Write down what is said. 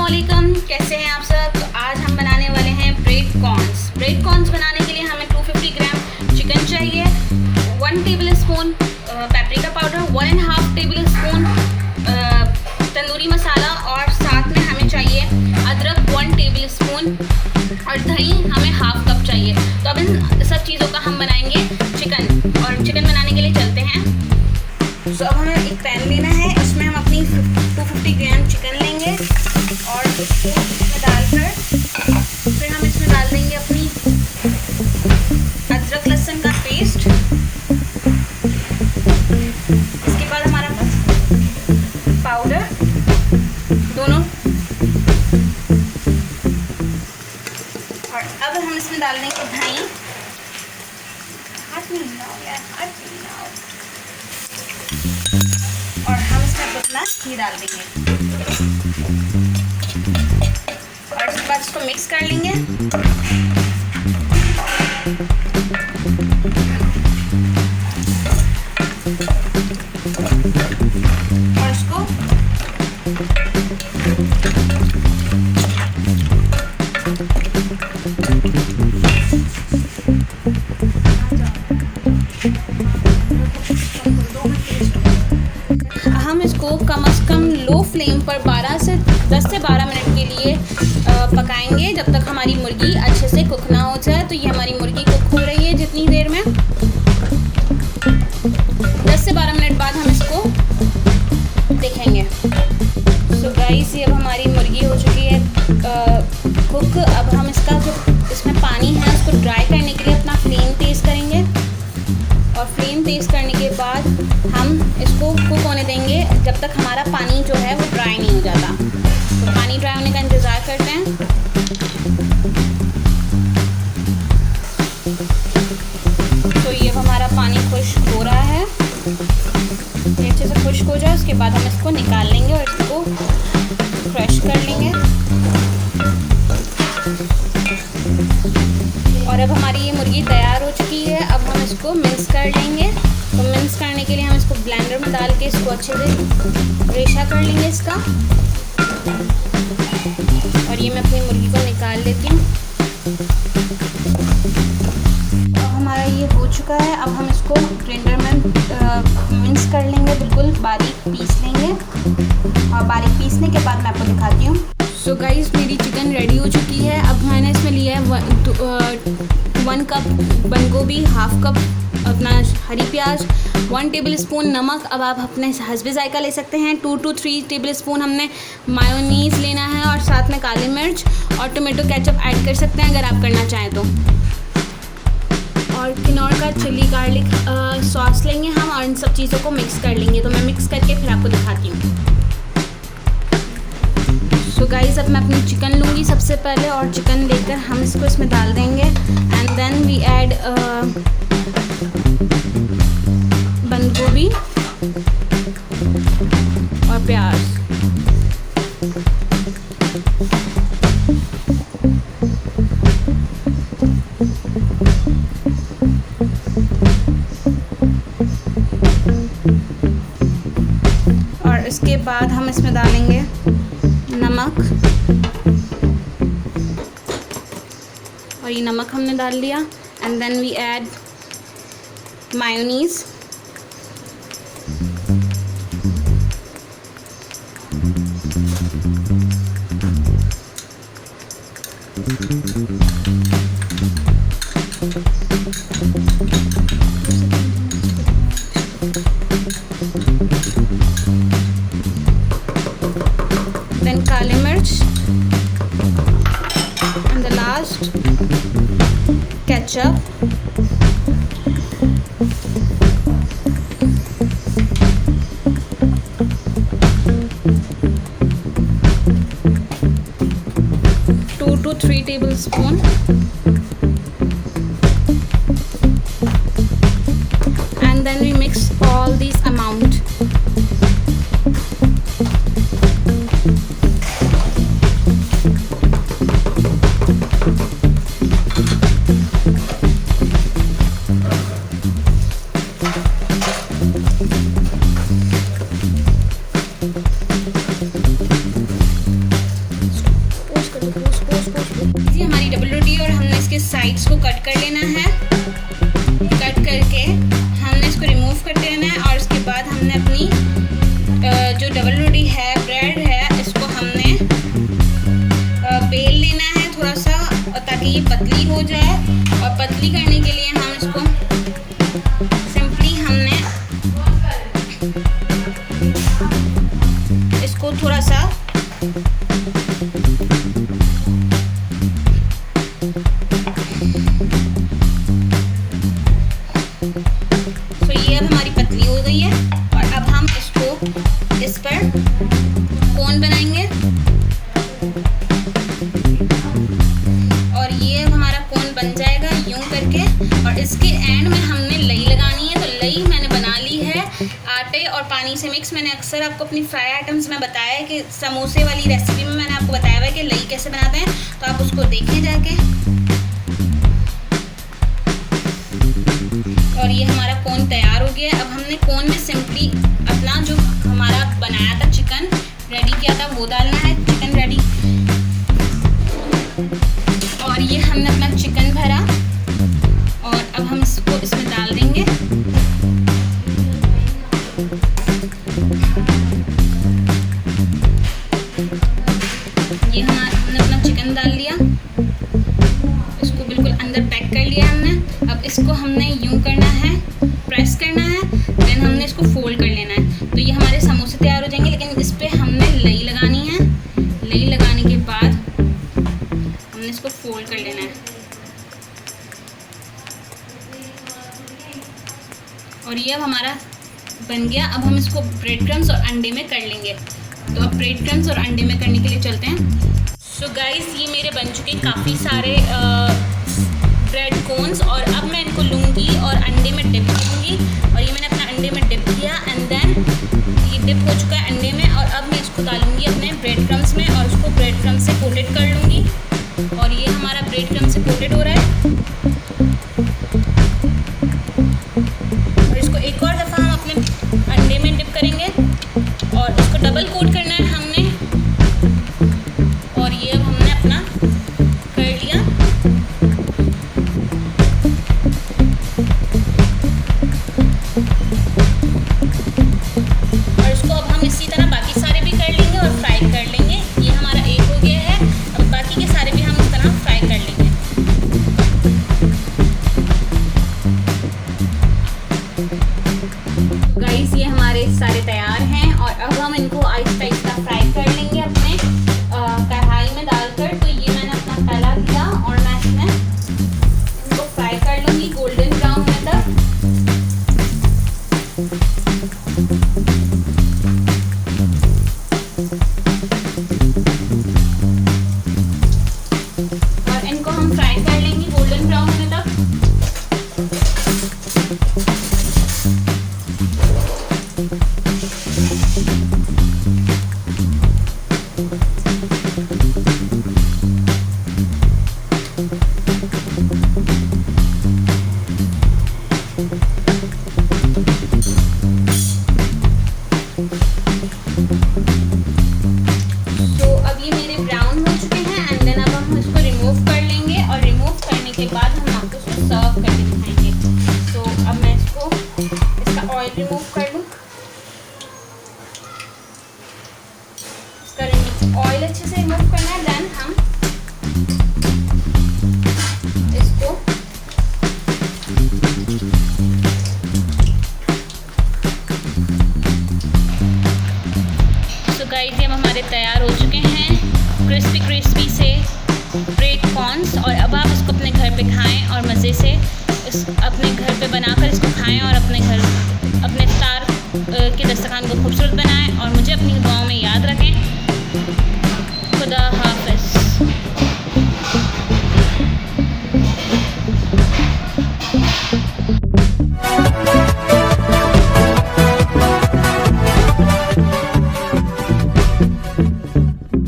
अस्सलामुअलैकुम, कैसे हैं आप सब। तो आज हम बनाने वाले हैं ब्रेड कॉर्न्स। ब्रेड कॉर्न्स बनाने के लिए हमें 250 ग्राम चिकन चाहिए, 1 table spoon paprika powder, 1.5 table spoon tandoori masala और साथ में हमें चाहिए अदरक 1 टेबल स्पून और दही हमें हाफ कप चाहिए। तो अब इन सब चीज़ों का हम बनाएंगे चिकन। और चिकन बनाने के लिए चलते हैं। तो अब हमें एक पैन लेना है, उसमें हम अपनी 250 ग्राम चिकन लेंगे और उसको इसमें डालकर फिर हम इसमें डाल देंगे अपनी अदरक लहसुन का पेस्ट। इसके बाद हमारा पाउडर दोनों, और अब हम इसमें डाल देंगे दही। हाथ में मिलाओ यार, हाथ में मिलाओ। और हम इसमें अपना घी डाल देंगे और उसके बाद इसको मिक्स कर लेंगे। और इसको हम इसको कम से कम लो फ्लेम पर 10 से 12 मिनट के लिए पकाएंगे, जब तक हमारी मुर्गी अच्छे से कुक ना हो जाए। तो ये हमारी मुर्गी कुक हो रही है जितनी देर में, 10 से 12 मिनट बाद हम इसको देखेंगे। सो गाइस, ये अब हमारी मुर्गी हो चुकी है कुक। अब हम इसका जो इसमें पानी है उसको ड्राई करने के लिए अपना फ्लेम तेज़ करेंगे और फ्लेम तेज़ करने के बाद हम इसको कुक होने देंगे जब तक हमारा पानी जो है वो ड्राई नहीं हो जाता। तो पानी ड्राई होने का इंतज़ार करते हैं। तो ये हमारा पानी खुश्क हो रहा है, अच्छे से खुश्क हो जाए उसके बाद हम इसको निकाल लेंगे और इसको क्रश कर लेंगे। और अब हमारी ये मुर्गी तैयार हो चुकी है। अब हम इसको मिक्स कर लेंगे। तो मिक्स करने के लिए हम इसको ब्लेंडर में डाल के इसको अच्छे से रेशा कर लेंगे इसका। और ये मैं अपनी मुर्गी को निकाल लेती हूँ। अब हमारा ये हो चुका है। अब हम इसको ग्राइंडर में मिक्स कर लेंगे, बिल्कुल बारीक पीस लेंगे। और बारीक पीसने के बाद मैं आपको दिखाती हूँ। सो गाइस, मेरी चिकन रेडी हो चुकी है। अब मैंने इसमें लिया है 1 कप बंद गोभी, हाफ कप अपना हरी प्याज, 1 टेबल स्पून नमक। अब आप अपने हस्बे जायका ले सकते हैं। 2 to 3 टेबल स्पून हमने मायोनीज़ लेना है और साथ में काली मिर्च और टोमेटो केचप ऐड कर सकते हैं अगर आप करना चाहें तो। और किनौर का चिली गार्लिक सॉस लेंगे हम और इन सब चीज़ों को मिक्स कर लेंगे। तो मैं मिक्स करके फिर आपको दिखाती हूँ। सो गाइस, अब मैं अपनी चिकन लूँगी सबसे पहले और चिकन लेकर हम इसको इसमें डाल देंगे। एंड देन वी ऐड बंद गोभी और प्याज। और इसके बाद हम इसमें डालेंगे नमक, और ये नमक हमने डाल लिया। And then we add mayonnaise, then काली मिर्च, and the last ketchup, two to 3 tablespoon, and then we mix all these amount. इसके साइड्स को कट कर लेना है। कट करके हमने इसको रिमूव करते रहना है और उसके बाद हमने अपनी जो डबल रोटी है, ब्रेड है, इसको हमने बेल लेना है थोड़ा सा, और ताकि ये पतली हो जाए। और पतली करने के लिए हम इसको सिंपली हमने इसको थोड़ा सा तो ये अब हमारी पतली हो गई है। और अब हम इसको इस पर कोन बनाएंगे और ये अब हमारा कोन बन जाएगा यूं करके। और इसके एंड में हमने लई लगानी है। तो लई मैंने बना ली है आटे और पानी से मिक्स। मैंने अक्सर आपको अपनी फ्राई आइटम्स में बताया है कि समोसे वाली रेसिपी में मैंने आपको बताया हुआ है कि लई कैसे बनाते हैं, तो आप उसको देखें जाके। और ये हमारा कोन तैयार हो गया है। अब हमने कोन में सिंपली अपना जो हमारा बनाया था चिकन रेडी किया था वो डालना है, चिकन रेडी। और ये हमने अपना चिकन भरा और अब हम इसको इसमें डाल देंगे। ये हमने अपना चिकन डाल दिया, इसको बिल्कुल अंदर पैक कर लिया हमने। अब इसको हमने यूं करना है, प्रेस करना है, देन हमने इसको फोल्ड कर लेना है। तो ये हमारे समोसे तैयार हो जाएंगे। लेकिन इस पर हमने लई लगानी है। लई लगाने के बाद हमने इसको फोल्ड कर लेना है। और ये अब हमारा बन गया। अब हम इसको ब्रेड क्रम्स और अंडे में कर लेंगे। तो अब ब्रेड क्रम्स और अंडे में करने के लिए चलते हैं। सो गाइस, ये मेरे बन चुके काफ़ी सारे ब्रेड कोन्स। और अब मैं इनको लूँगी और अंडे में डिप करूँगी। और ये मैंने अपना अंडे में डिप किया एंड देन ये डिप हो चुका है अंडे में। और अब मैं इसको डालूँगी अपने ब्रेड क्रम्स में और उसको ब्रेड क्रम्स से कोटेड कर लूँगी। और ये हमारा ब्रेड क्रम्स से कोटेड हो रहा है। और इसको एक और दफ़ा हम अपने अंडे में डिप करेंगे और इसको डबल कोट करना है हमने। और ये अब हमने अपना कर लिया। और इसको अब हम इसी तरह बाकी सारे भी कर लेंगे और फ्राई कर लेंगे। ये हमारा एक हो गया है। अब बाकी के सारे भी हम इस तरह फ्राई कर लेंगे। गाइस, ये हमारे सारे तैयार हैं और अब हम इनको आहिस्ता आहिस्ता फ्राई कर लेंगे अपने कढ़ाई में डालकर। तो ये मैंने अपना तला दिया और मैं इसमें इनको फ्राई कर लूँगी गोल्डन ब्राउन होने तक। और इनको हम फ्राई कर लेंगे गोल्डन ब्राउन होने तक। तो अब ये मेरे ब्राउन हो चुके हैं एंड देन अब हम इसको रिमूव कर लेंगे। और रिमूव करने के बाद हम आपको इसको सर्व करके दिखाएंगे। तो अब मैं इसको इसका ऑयल रिमूव कर लूँ। इसका ऑयल अच्छे से रिमूव करना है। देन हम इसको गाइस, ये हमारे तैयार हो चुके हैं क्रिस्पी क्रिस्पी से ब्रेड कॉर्न्स। और अब आप इसको अपने घर पे खाएं और मज़े से अपने घर पे बनाकर इसको खाएं और अपने इफ्तार के दस्तरखान को खूबसूरत बनाएं। और मुझे अपनी दुआओं में याद रखें। खुदा हाफ़िज़।